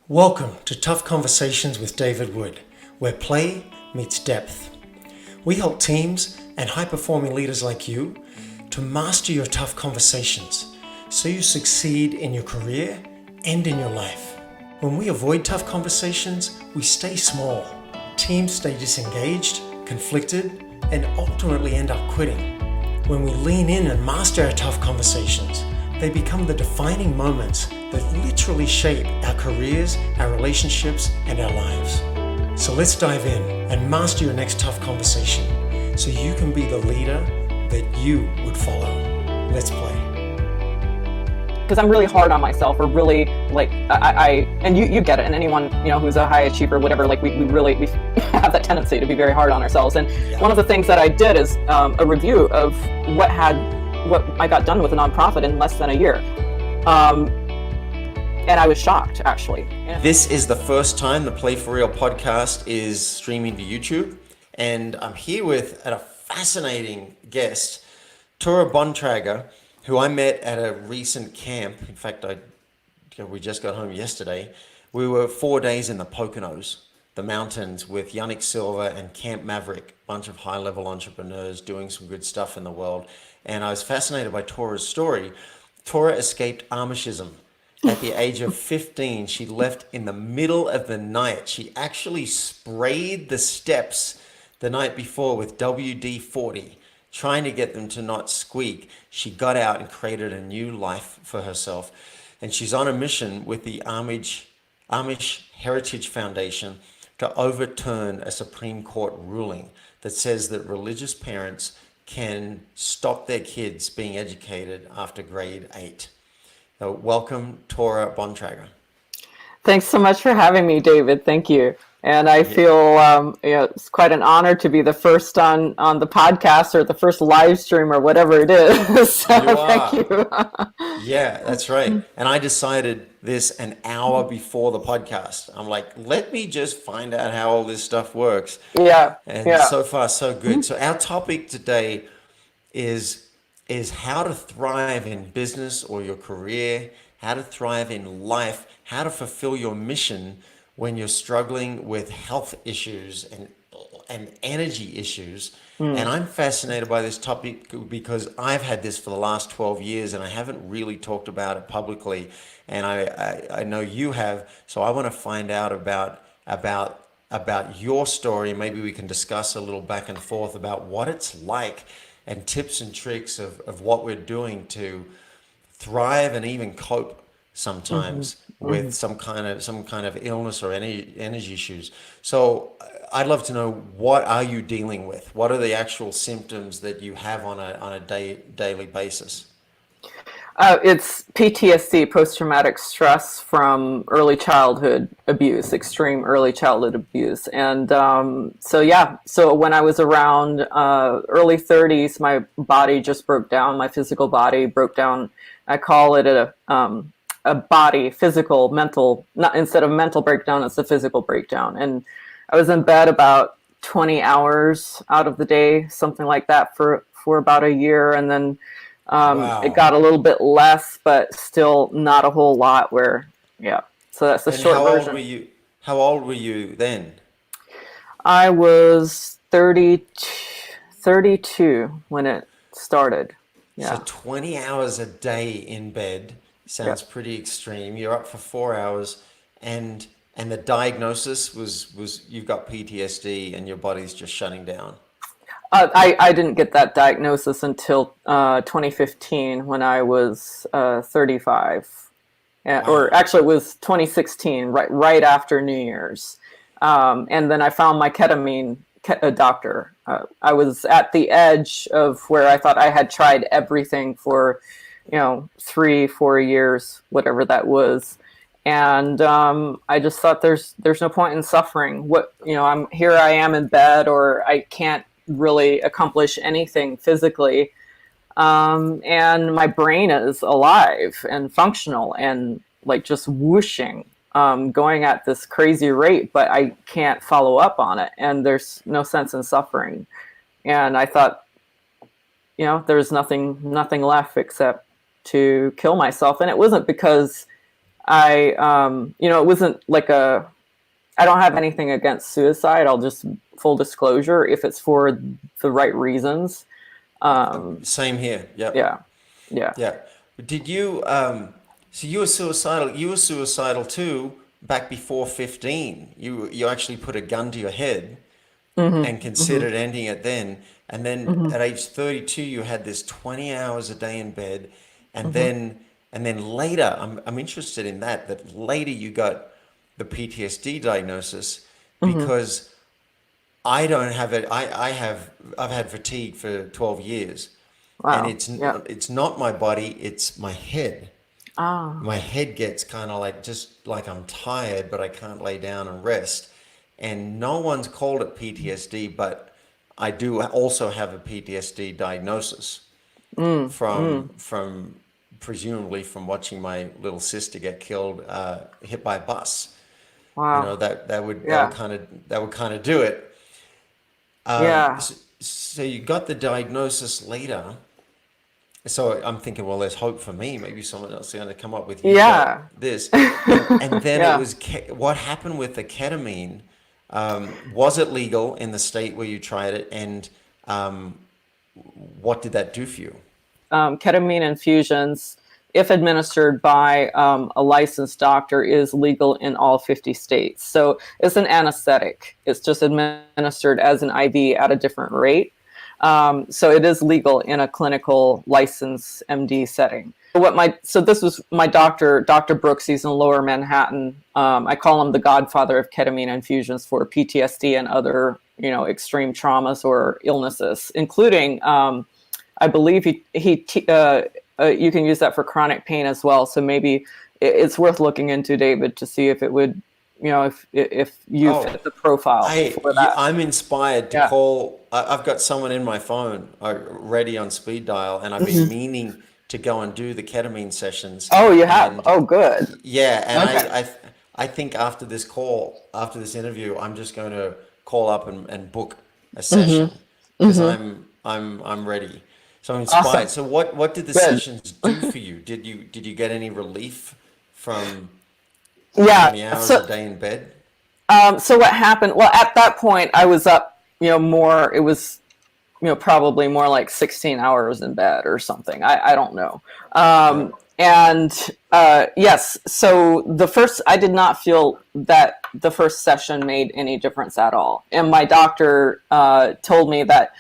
Welcome to Tough Conversations with David Wood, where play meets depth. We help teams and high-performing leaders like you to master your tough conversations so you succeed in your career and in your life. When we avoid tough conversations, we stay small. Teams stay disengaged, conflicted, and ultimately end up quitting. When we lean in and master our tough conversations, they become the defining moments that literally shape our careers, our relationships, and our lives. So let's dive in and master your next tough conversation so you can be the leader that you would follow. Let's play. Because I'm really hard on myself, or really and you get it, and anyone who's a high achiever, whatever, we have that tendency to be very hard on ourselves. And one of the things that I did is a review of what I got done with a nonprofit in less than a year. And I was shocked, actually. This is the first time the Play For Real podcast is streaming to YouTube. And I'm here with a fascinating guest, Torah Bontrager, who I met at a recent camp. In fact, we just got home yesterday. We were 4 days in the Poconos, the mountains, with Yannick Silva and Camp Maverick, a bunch of high-level entrepreneurs doing some good stuff in the world. And I was fascinated by Torah's story. Torah escaped Amishism. At the age of 15, she left in the middle of the night. She actually sprayed the steps the night before with WD-40, trying to get them to not squeak. She got out and created a new life for herself. And she's on a mission with the Amish Heritage Foundation to overturn a Supreme Court ruling that says that religious parents can stop their kids being educated after grade 8. So welcome, Torah Bontrager. Thanks so much for having me, David. Thank you. And I feel it's quite an honor to be the first on the podcast, or the first live stream, or whatever it is. So thank you. Yeah, that's right. And I decided this an hour before the podcast. I'm like, let me just find out how all this stuff works. Yeah. And so far, so good. Mm-hmm. So our topic today is how to thrive in business or your career, how to thrive in life, how to fulfill your mission when you're struggling with health issues and energy issues. And I'm fascinated by this topic because I've had this for the last 12 years and I haven't really talked about it publicly. And I know you have, so I want to find out about your story. Maybe we can discuss a little back and forth about what it's like and tips and tricks of what we're doing to thrive and even cope sometimes with some kind of illness or any energy issues. So I'd love to know, what are you dealing with? What are the actual symptoms that you have on a daily basis? It's PTSD, post-traumatic stress from early childhood abuse, extreme early childhood abuse. And so when I was around early 30s, my body just broke down. My physical body broke down. I call it a body, physical, mental, not, instead of mental breakdown, it's a physical breakdown. And I was in bed about 20 hours out of the day, something like that, for about a year. And then it got a little bit less, but still not a whole lot. So that's the short version. How old were you then? I was 32 when it started. Yeah. So 20 hours a day in bed sounds pretty extreme. You're up for 4 hours, and the diagnosis was you've got PTSD and your body's just shutting down. I didn't get that diagnosis until 2015 when I was 35. Wow. Or actually it was 2016, right after New Year's. And then I found my ketamine doctor. I was at the edge of where I thought I had tried everything for 3-4 years, whatever that was. And I just thought there's no point in suffering. I am in bed, or I can't really accomplish anything physically, and my brain is alive and functional and just whooshing, going at this crazy rate, but I can't follow up on it, and there's no sense in suffering. And I thought, there's nothing left except to kill myself. And it wasn't because it wasn't like I don't have anything against suicide. I'll just, full disclosure, if it's for the right reasons. Same here. Yep. Yeah. Yeah. Yeah. Did you, so you were suicidal. You were suicidal too back before 15. You actually put a gun to your head and considered ending it then. And then at age 32, you had this 20 hours a day in bed. And then later, I'm interested in that later you got the PTSD diagnosis, because I don't have it. I've had fatigue for 12 years, and Wow. Yeah. it's not my body, it's my head. Ah. My head gets kind of like, just like I'm tired, but I can't lay down and rest. And no one's called it PTSD, but I do also have a PTSD diagnosis from presumably from watching my little sister get killed, hit by a bus. Wow. That would Yeah. kind of do it. Yeah. So you got the diagnosis later. So I'm thinking, well, there's hope for me. Maybe someone else is going to come up with, you got Yeah. this. And then it Yeah. was what happened with the ketamine. Was it legal in the state where you tried it, and what did that do for you? Ketamine infusions, if administered by a licensed doctor, is legal in all 50 states. So it's an anesthetic. It's just administered as an IV at a different rate. So it is legal in a clinical license MD setting. So this was my doctor, Dr. Brooks. He's in Lower Manhattan. I call him the godfather of ketamine infusions for PTSD and other, extreme traumas or illnesses, including, I believe you can use that for chronic pain as well. So maybe it's worth looking into, David, to see if it would, if you fit the profile for that. I'm inspired to call. I've got someone in my phone ready on speed dial, and I've been meaning to go and do the ketamine sessions. Oh, you have? And, oh, good. yeah, and Okay. I think after this call, after this interview, I'm just going to call up and book a session, because I'm ready. So I'm inspired. Awesome. So what did the Good. sessions do for you? Did you get any relief from 20 Yeah. hours a day in bed? So what happened? Well, at that point, I was up, more. It was, probably more like 16 hours in bed or something. I don't know. And yes, so I did not feel that the first session made any difference at all. And my doctor told me that,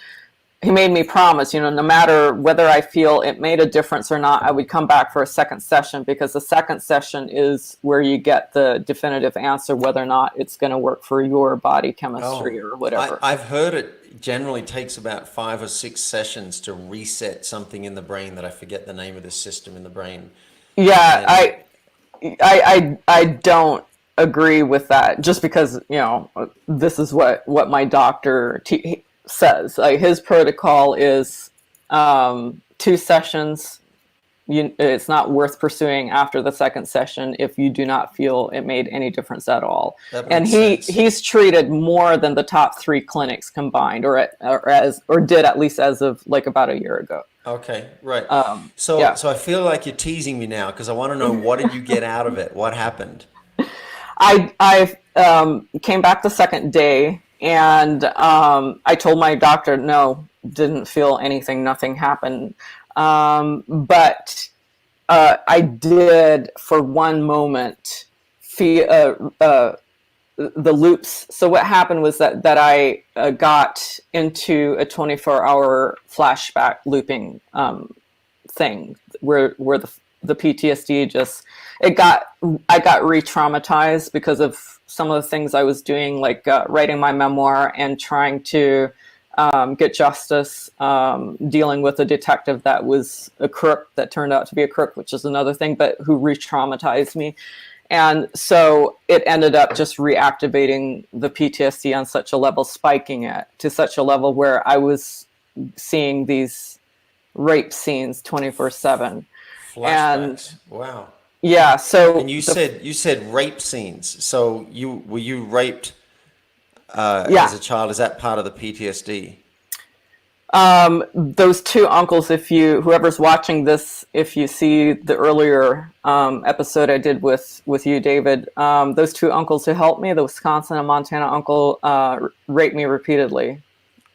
he made me promise, no matter whether I feel it made a difference or not, I would come back for a second session, because the second session is where you get the definitive answer whether or not it's going to work for your body chemistry or whatever. I've heard it generally takes about 5 or 6 sessions to reset something in the brain that I forget the name of the system in the brain. Yeah, And I don't agree with that, just because, this is what my doctor says. Like, his protocol is 2 sessions. It's not worth pursuing after the second session if you do not feel it made any difference at all. that And makes sense. he's treated more than the top 3 clinics combined, or did, at least as of like about a year ago. Okay, right. So yeah. So I feel like you're teasing me now, because I want to know, what did you get out of it? What happened? I came back the second day, and I told my doctor, no, didn't feel anything, nothing happened. But I did, for one moment, feel the loops. So what happened was that I got into a 24-hour flashback looping thing, where the PTSD just, I got re-traumatized because of some of the things I was doing, like writing my memoir and trying to get justice, dealing with a detective that was a crook, that turned out to be a crook, which is another thing, but who re-traumatized me. And so it ended up just reactivating the PTSD on such a level, spiking it to such a level where I was seeing these rape scenes 24/7. Flashbacks. And Wow. yeah, so And you said rape scenes. So were you raped yeah. as a child? Is that part of the PTSD? Those two uncles, whoever's watching this, if you see the earlier episode I did with you, David, those two uncles who helped me, the Wisconsin and Montana uncle, raped me repeatedly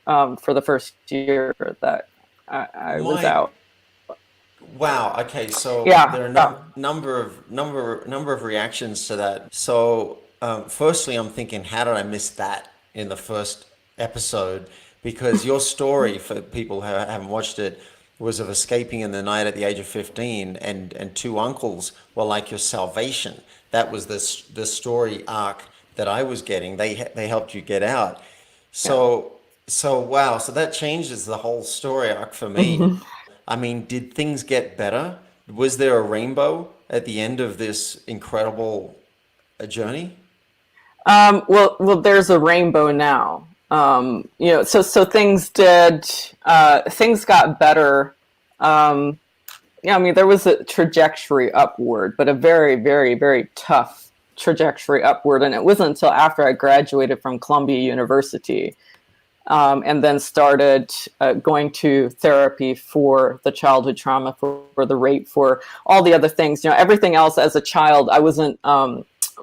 for the first year that I was My out. Wow. Okay. So Yeah, there are yeah. number of reactions to that. So firstly, I'm thinking, how did I miss that in the first episode? Because your story, for people who haven't watched it, was of escaping in the night at the age of 15, and two uncles were like your salvation. That was the story arc that I was getting. They helped you get out. Yeah. So wow. So that changes the whole story arc for me. Mhm. I mean, did things get better? Was there a rainbow at the end of this incredible journey? Well, there's a rainbow now. So things got better. Yeah, I mean, there was a trajectory upward, but a very, very, very tough trajectory upward. And it wasn't until after I graduated from Columbia University, and then started going to therapy for the childhood trauma, for the rape, for all the other things. Everything else as a child, I wasn't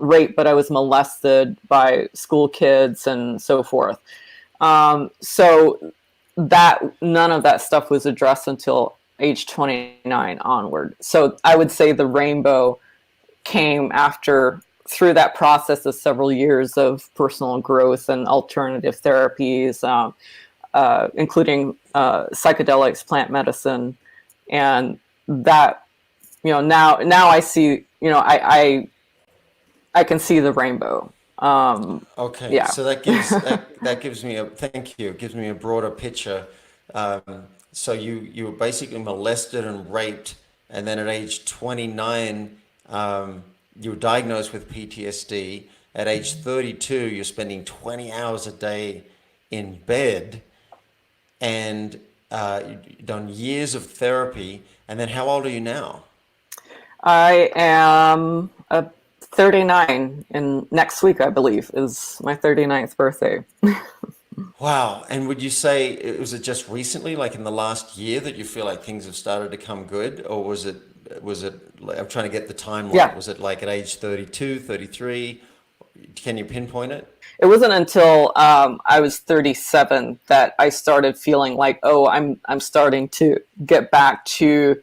raped, but I was molested by school kids and so forth. So that none of that stuff was addressed until age 29 onward. So I would say the rainbow came after, through that process of several years of personal growth and alternative therapies, including psychedelics, plant medicine, and that, now I see, I can see the rainbow. Okay, Yeah. so that gives me a thank you. It gives me a broader picture. So you were basically molested and raped, and then at age 29, you were diagnosed with PTSD. At age 32, you're spending 20 hours a day in bed, and you've done years of therapy. And then how old are you now? I am 39, and next week, I believe, is my 39th birthday. Wow. And would you say, was it just recently, like in the last year, that you feel like things have started to come good? Or was it, I'm trying to get the timeline. Yeah. Was it like at age 32, 33? Can you pinpoint it? It wasn't until I was 37 that I started feeling like, oh, I'm starting to get back to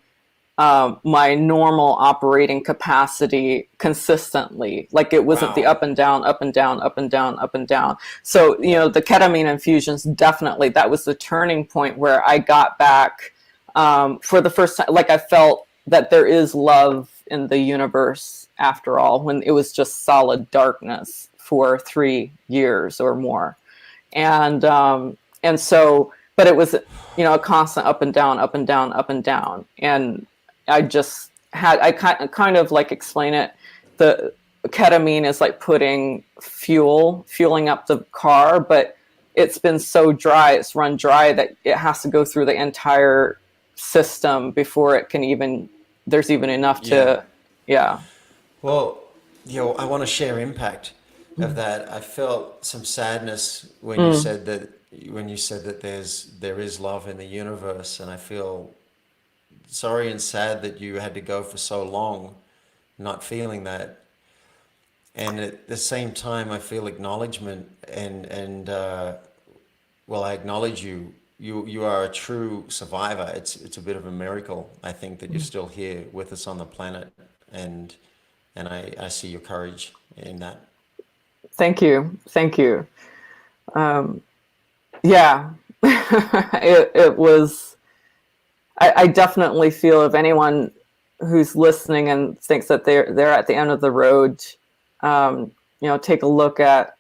my normal operating capacity consistently. Like it wasn't the Wow. up and down, up and down, up and down, up and down. So, Yeah. the ketamine infusions, definitely, that was the turning point where I got back for the first time. Like I felt that there is love in the universe after all, when it was just solid darkness for 3 years or more. And so, but it was, a constant up and down, up and down, up and down. And I kind of like explain it. The ketamine is like fueling up the car, but it's been so dry, it's run dry, that it has to go through the entire system before it can even, there's even enough Yeah. to, yeah. Well, I want to share impact of that. I felt some sadness Mm. when you said that there is love in the universe, and I feel sorry and sad that you had to go for so long not feeling that. And at the same time, I feel acknowledgement, and well, I acknowledge you. You are a true survivor. It's a bit of a miracle, I think, that you're still here with us on the planet, and I see your courage in that. Thank you. Thank you. Um, yeah, it was, I definitely feel, if anyone who's listening and thinks that they're at the end of the road, take a look at,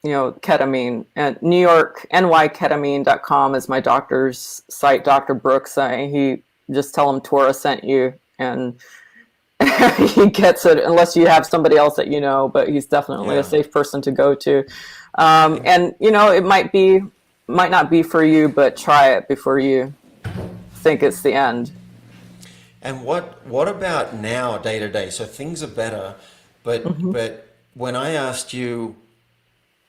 ketamine. And New York, nyketamine.com is my doctor's site, Dr. Brooks. He just tell him Torah sent you, and he gets it, unless you have somebody else that but he's definitely a Yeah. safe person to go to. And And it might not be for you, but try it before you think it's the end. and what about now, day to day? So things are better, but Hmm. when I asked you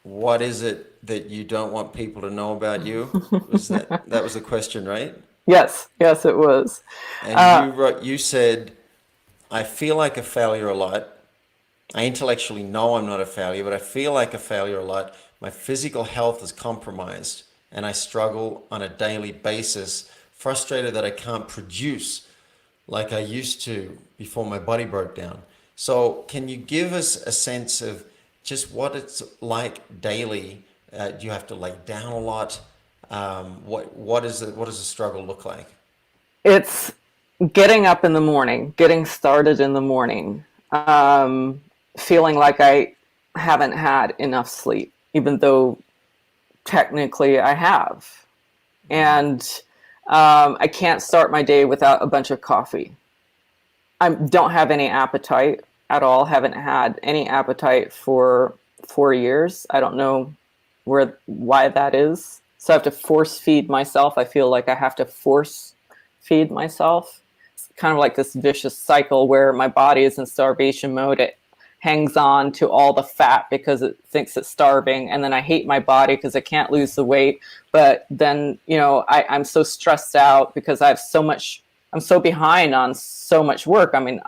what is it that you don't want people to know about you? Was that was the question, right? Yes, yes, it was. And you said, I feel like a failure a lot. I intellectually know I'm not a failure, but I feel like a failure a lot. My physical health is compromised, and I struggle on a daily basis, frustrated that I can't produce like I used to before my body broke down. So, can you give us a sense of just what it's like daily? Do you have to lay down a lot? What does the struggle look like? It's getting up in the morning, getting started in the morning, feeling like I haven't had enough sleep, even though technically I have. And I can't start my day without a bunch of coffee. I don't have any appetite at all, haven't had any appetite for 4 years. I don't know why that is. So I have to force feed myself. I feel like I have to force feed myself. It's kind of like this vicious cycle where my body is in starvation mode. It hangs on to all the fat because it thinks it's starving. And then I hate my body because I can't lose the weight. But then, I'm so stressed out because I'm so behind on so much work. I mean,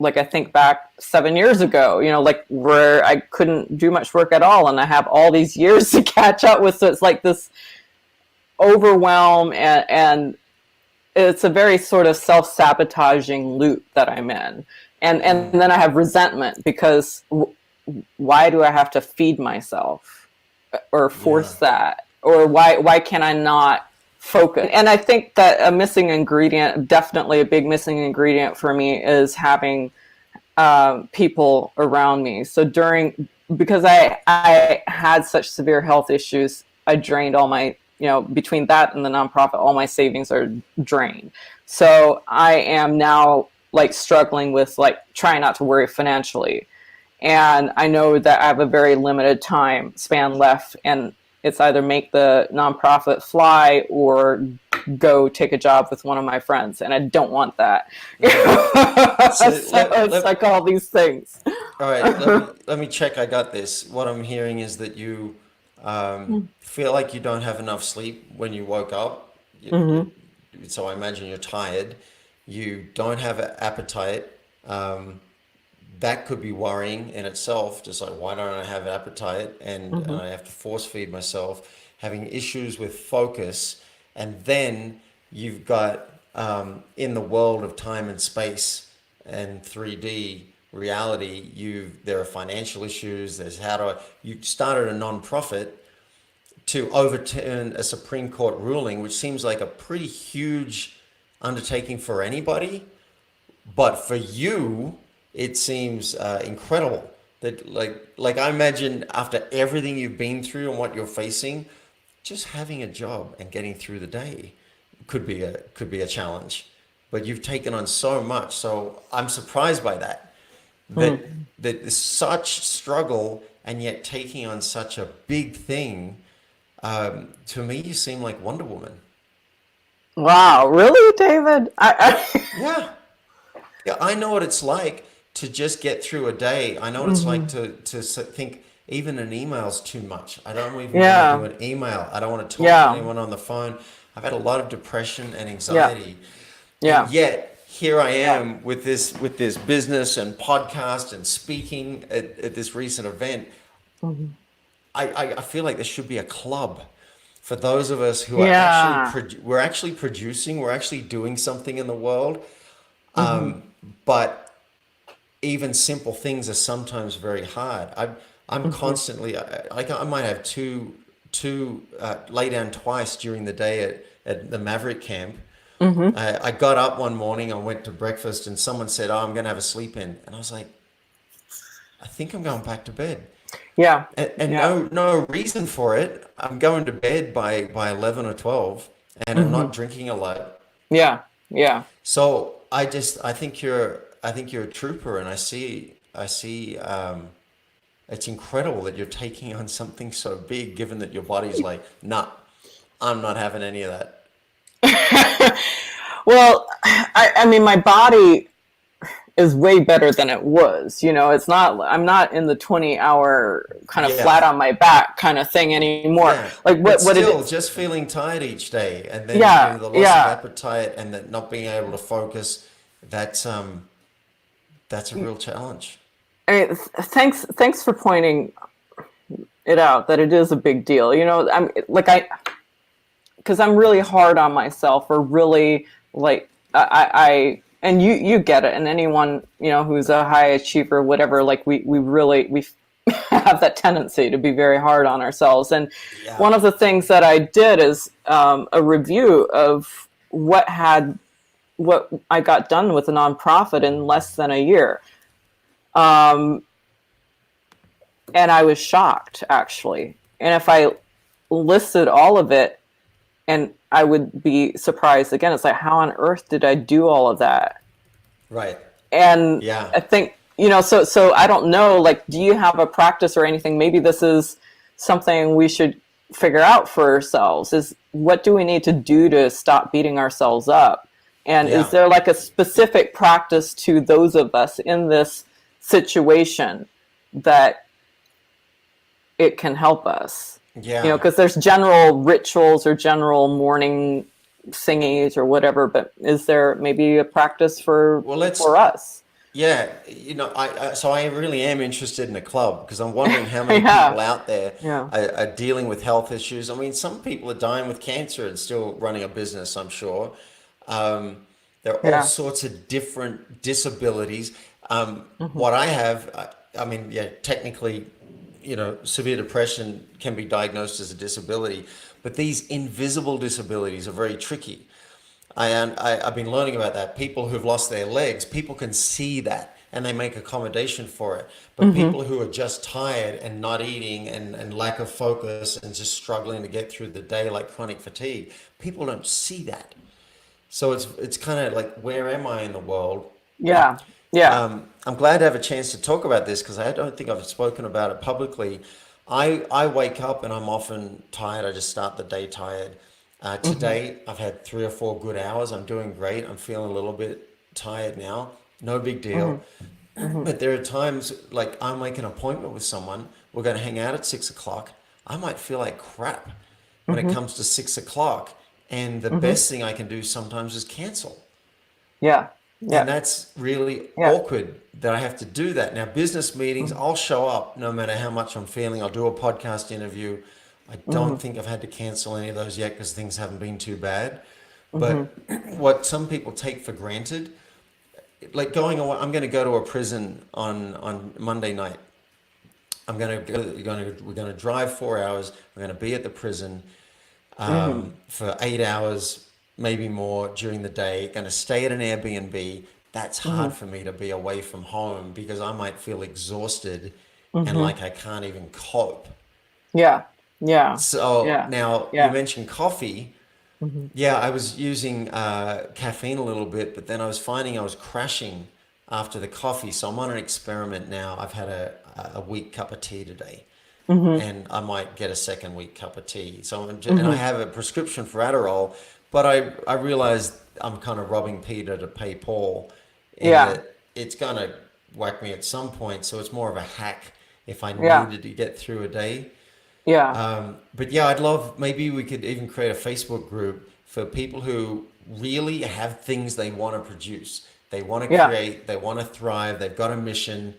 like I think back 7 years ago, like where I couldn't do much work at all. And I have all these years to catch up with. So it's like this overwhelm, and it's a very sort of self-sabotaging loop that I'm in. And then I have resentment because why do I have to feed myself or force that? Or why can I not focus? And I think that a missing ingredient, definitely a big missing ingredient for me, is having people around me. So because I had such severe health issues, I drained all my, between that and the nonprofit, all my savings are drained. So I am now like struggling with like trying not to worry financially. And I know that I have a very limited time span left, and it's either make the nonprofit fly or go take a job with one of my friends, and I don't want that. So it's like all these things. All right, let me check. I got this. What I'm hearing is that you feel like you don't have enough sleep when you woke up. So I imagine you're tired. You don't have an appetite. That could be worrying in itself. Just like, why don't I have an appetite? And I have to force feed myself. Having issues with focus. And then you've got, in the world of time and space and 3D reality, there are financial issues. There's you started a nonprofit to overturn a Supreme Court ruling, which seems like a pretty huge undertaking for anybody. But for you, it seems incredible that like I imagine after everything you've been through and what you're facing, just having a job and getting through the day could be a challenge. But you've taken on so much, so I'm surprised by that. That there's such struggle and yet taking on such a big thing. To me, you seem like Wonder Woman. Wow, really, David? Yeah. Yeah, I know what it's like to just get through a day. I know what it's like to think even an email's too much. I don't even want to do an email. I don't want to talk to anyone on the phone. I've had a lot of depression and anxiety. And yet here I am with this business and podcast and speaking at this recent event. I feel like there should be a club for those of us who are we're actually producing, we're actually doing something in the world. But even simple things are sometimes very hard. I'm constantly, I might have two lay down twice during the day at the Maverick camp. I got up one morning, I went to breakfast, and someone said, "Oh, I'm going to have a sleep in," and I was like, "I think I'm going back to bed." No reason for it. I'm going to bed by 11 or 12, and I'm not drinking a lot. So I think you're a trooper, and I see it's incredible that you're taking on something so big, given that your body's like, nah, I'm not having any of that. Well, I mean, my body, is way better than it was. It's not, I'm not in the 20-hour kind of Yeah. flat on my back kind of thing anymore. Yeah. Like But what it still, is. just feeling tired each day, and then Yeah, the loss of yeah. appetite, and that not being able to focus. That's a real challenge. I mean, thanks for pointing it out that it is a big deal. I'm like, because I'm really hard on myself, or really like and you get it, and anyone who's a high achiever, whatever, like we have that tendency to be very hard on ourselves. And Yeah. one of the things that I did is a review of what I got done with a nonprofit in less than a year. And I was shocked, actually. And if I listed all of it, and I would be surprised again, it's like, how on earth did I do all of that? Right. And Yeah. I think, so I don't know, like, do you have a practice or anything? Maybe this is something we should figure out for ourselves, is what do we need to do to stop beating ourselves up? And Yeah. is there like a specific practice to those of us in this situation that it can help us? Yeah. Because there's general rituals or general morning singings or whatever, but is there maybe a practice for us? Yeah, so I really am interested in a club, because I'm wondering how many Yeah, people out there yeah, are dealing with health issues. I mean, some people are dying with cancer and still running a business, I'm sure. There are all yeah. sorts of different disabilities. What I have, I mean, yeah, technically, severe depression can be diagnosed as a disability, but these invisible disabilities are very tricky. I've been learning about that. People who've lost their legs, people can see that and they make accommodation for it. But Mm-hmm. people who are just tired and not eating, and lack of focus and just struggling to get through the day, like chronic fatigue, people don't see that. So it's kind of like, where am I in the world? Yeah, yeah. I'm glad to have a chance to talk about this, because I don't think I've spoken about it publicly. I wake up and I'm often tired. I just start the day tired. Mm-hmm. Today, I've had 3 or 4 good hours. I'm doing great. I'm feeling a little bit tired now. No big Mm-hmm. deal. Mm-hmm. But there are times, like, I make an appointment with someone. We're going to hang out at 6 o'clock. I might feel like crap when it Mm-hmm. comes to 6 o'clock. And the Mm-hmm. best thing I can do sometimes is cancel. Yeah, And yeah, that's really yeah. awkward that I have to do that. Now, business meetings, Mm-hmm. I'll show up no matter how much I'm feeling. I'll do a podcast interview. I Mm-hmm. don't think I've had to cancel any of those yet, because things haven't been too bad. Mm-hmm. But what some people take for granted, like going away, I'm going to go to a prison on Monday night. We're going to drive 4 hours. We're going to be at the prison Mm-hmm. for 8 hours, maybe more during the day. Going to stay at an Airbnb. That's hard Mm-hmm. for me to be away from home, because I might feel exhausted and Mm-hmm. like I can't even cope. Yeah, yeah, So yeah, now you yeah. mentioned coffee. Mm-hmm. Yeah, I was using caffeine a little bit, but then I was finding I was crashing after the coffee. So I'm on an experiment now. I've had a weak cup of tea today, Mm-hmm. and I might get a second week cup of tea. And I Mm-hmm. have a prescription for Adderall, but I realized I'm kind of robbing Peter to pay Paul, in Yeah, that it's gonna whack me at some point. So it's more of a hack if I yeah, needed to get through a day. yeah, But yeah, I'd love, maybe we could even create a Facebook group for people who really have things they want to produce. They want to yeah. create, they want to thrive, they've got a mission,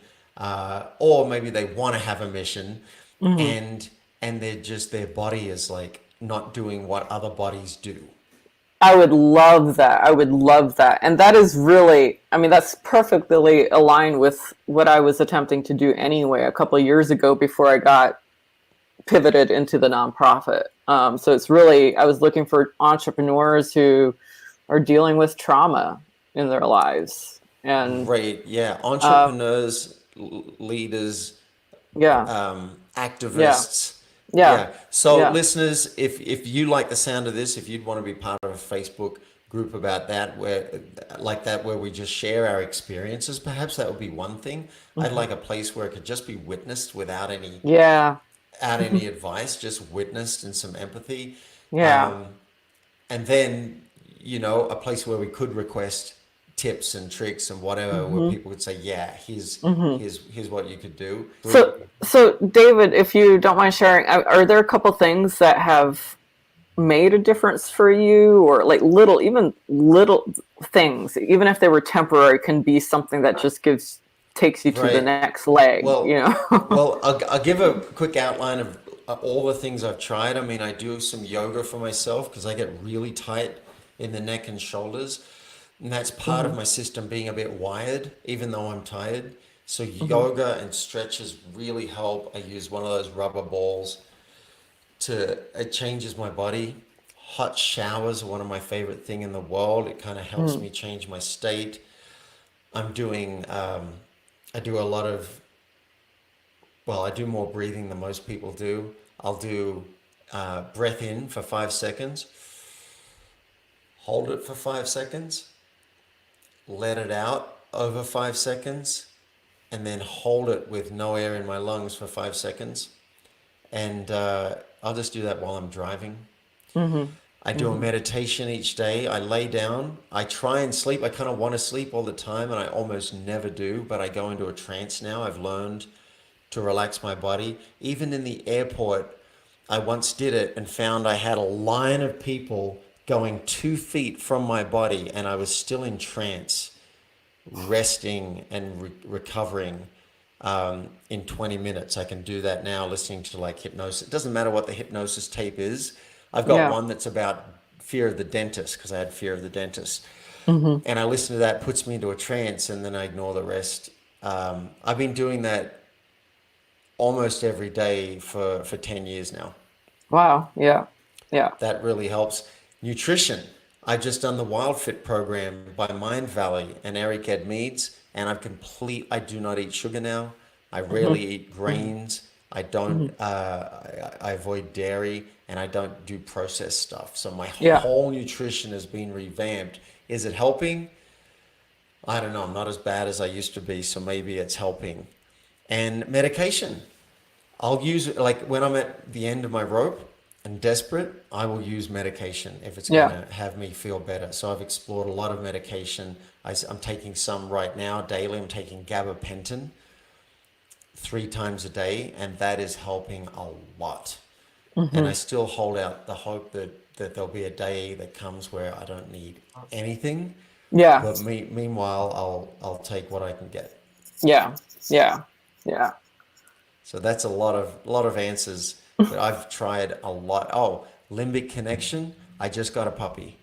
or maybe they want to have a mission, Mm-hmm. and they're just, their body is like not doing what other bodies do. I would love that. I would love that. And that is really, I mean, that's perfectly aligned with what I was attempting to do anyway a couple of years ago before I got pivoted into the nonprofit. So it's really, I was looking for entrepreneurs who are dealing with trauma in their lives. And Great, yeah. uh, Entrepreneurs, leaders, yeah, yeah, activists. yeah, Yeah. So, yeah. listeners, if you like the sound of this, if you'd want to be part of a Facebook group about that, where we just share our experiences, perhaps that would be one thing. I'd Hmm. like a place where it could just be witnessed without Yeah. any advice, just witnessed, and some empathy. Yeah. Um, and then, a place where we could request tips and tricks and whatever where people could say, yeah, here's what you could do. So David, if you don't mind sharing, are there a couple things that have made a difference for you, or like even little things, even if they were temporary, can be something that just takes you to the Right. next leg, Well, well, I'll give a quick outline of all the things I've tried. I mean, I do some yoga for myself because I get really tight in the neck and shoulders. And that's part of my system being a bit wired, even though I'm tired. So yoga and stretches really help. I use one of those rubber balls it changes my body. Hot showers are one of my favorite thing in the world. It kind of helps me change my state. I'm doing, I do a lot of, well, I do more breathing than most people do. I'll do breath in for 5 seconds, hold it for 5 seconds, let it out over 5 seconds, and then hold it with no air in my lungs for 5 seconds. And I'll just do that while I'm driving. I do a meditation each day. I lay down. I try and sleep. I kind of want to sleep all the time, and I almost never do, but I go into a trance now. I've learned to relax my body. Even in the airport, I once did it and found I had a line of people going 2 feet from my body, and I was still in trance, resting and recovering in 20 minutes. I can do that now listening to like hypnosis. It doesn't matter what the hypnosis tape is. I've got one that's about fear of the dentist because I had fear of the dentist. And I listen to that, puts me into a trance, and then I ignore the rest. I've been doing that almost every day for 10 years now. Wow. Yeah. Yeah. That really helps. Nutrition. I just done the Wild Fit program by Mind Valley and Eric Ed Meads, and I do not eat sugar now. I rarely eat grains. I don't, I avoid dairy, and I don't do processed stuff. So my whole nutrition has been revamped. Is it helping? I don't know. I'm not as bad as I used to be, so maybe it's helping. And medication. I'll use it like when I'm at the end of my rope and desperate, I will use medication if it's going to have me feel better. So I've explored a lot of medication. I'm taking some right now daily. I'm taking gabapentin 3 times a day, and that is helping a lot. And I still hold out the hope that there'll be a day that comes where I don't need anything. Yeah. But meanwhile, I'll take what I can get. Yeah. Yeah. Yeah. So that's a lot of answers. But I've tried a lot. Oh, limbic connection. I just got a puppy.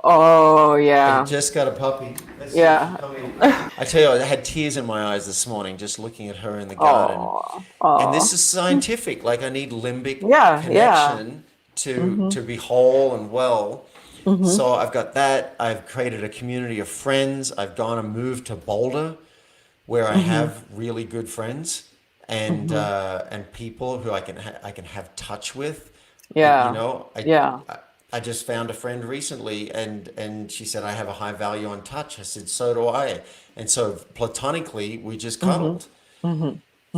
Oh, I yeah. just got a puppy. Let's see if Yeah. she come in. I tell you, I had tears in my eyes this morning just looking at her in the garden. Oh. And this Oh. is scientific. Like I need limbic Yeah. Yeah. connection to be whole and well. So I've got that. I've created a community of friends. I've gone and moved to Boulder, where I have really good friends and people who I can have touch with. You Yeah. know, Yeah. I just found a friend recently, and she said I have a high value on touch. I said so do I, and so platonically we just cuddled.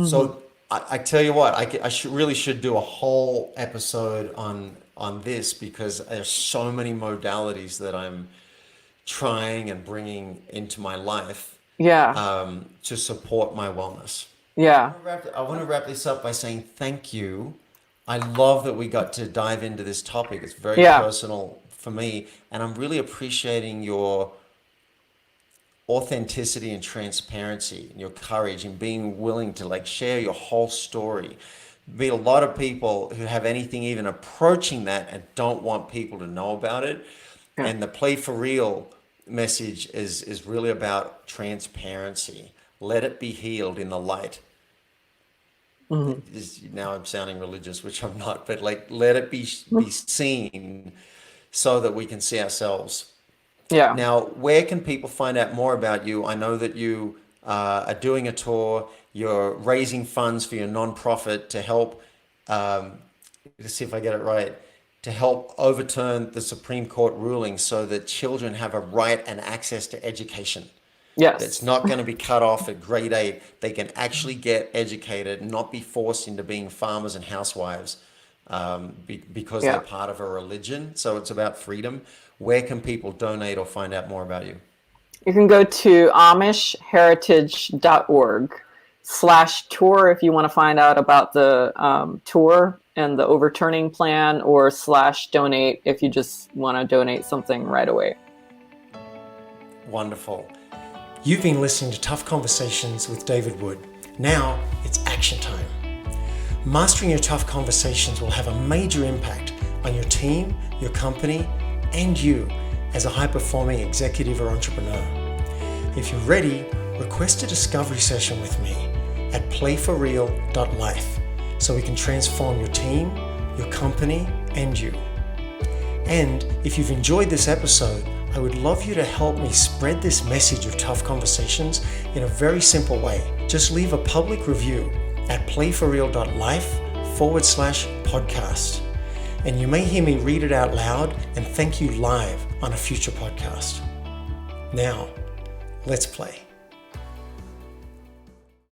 So I tell you what, really should do a whole episode on this because there's so many modalities that I'm trying and bringing into my life Yeah. to support my wellness. Yeah. I want to wrap this up by saying thank you. I love that we got to dive into this topic. It's very Yeah. personal for me, and I'm really appreciating your authenticity and transparency and your courage and being willing to like share your whole story. Be a lot of people who have anything even approaching that and don't want people to know about it. Yeah. And the Play for Real message is really about transparency. Let it be healed in the light. Now I'm sounding religious, which I'm not, but like let it be seen so that we can see ourselves. Yeah. Now, where can people find out more about you? I know that you are doing a tour. You're raising funds for your nonprofit to help, let's see if I get it right, to help overturn the Supreme Court ruling so that children have a right and access to education. Yes. It's not going to be cut off at grade 8. They can actually get educated and not be forced into being farmers and housewives because they're part of a religion. So it's about freedom. Where can people donate or find out more about you? You can go to amishheritage.org/tour if you want to find out about the tour and the overturning plan, or /donate if you just want to donate something right away. Wonderful. You've been listening to Tough Conversations with David Wood. Now it's action time. Mastering your tough conversations will have a major impact on your team, your company, and you as a high-performing executive or entrepreneur. If you're ready, request a discovery session with me at playforreal.life so we can transform your team, your company, and you. And if you've enjoyed this episode, I would love you to help me spread this message of tough conversations in a very simple way. Just leave a public review at playforreal.life/podcast. And you may hear me read it out loud and thank you live on a future podcast. Now, let's play.